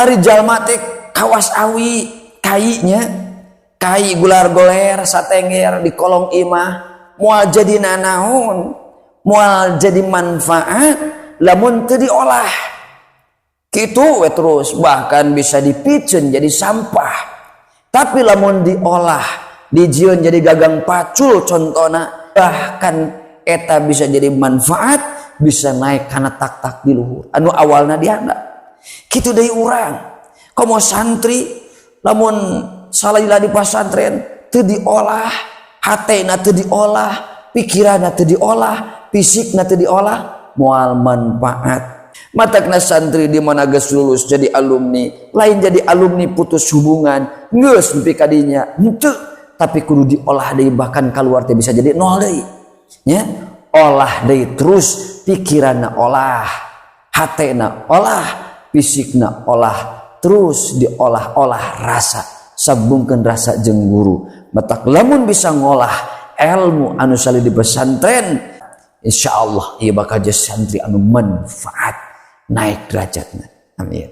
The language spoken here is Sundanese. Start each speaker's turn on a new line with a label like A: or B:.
A: ari jalma teh kawas awi kainya kai gular-goler satenger di kolong imah moal jadi nanaon moal jadi manfaat lamun teu diolah kitu we terus bahkan bisa dipicen jadi sampah tapi lamun diolah dijieun jadi gagang pacul contohna bahkan eta bisa jadi manfaat bisa naik kana tak-tak di luhur anu awalna dihandap kitu deui urang komo santri lamun salila di pasantren teu diolah hatena teu diolah pikiranna teu diolah fisikna teu diolah moal manfaat matakna santri di mana geus lulus jadi alumni lain jadi alumni putus hubungan geus nepi ka dinya henteu tapi kudu diolah deui bahkan kaluar teh bisa jadi nol deui nya olah deui terus pikiranna olah hatena olah fisikna olah terus diolah-olah rasa sabungkeun rasa jeung guru matak lamun bisa ngolah ilmu anu salih di pesantren insyaallah ieu bakal jadi santri anu manfaat naik derajatna amin.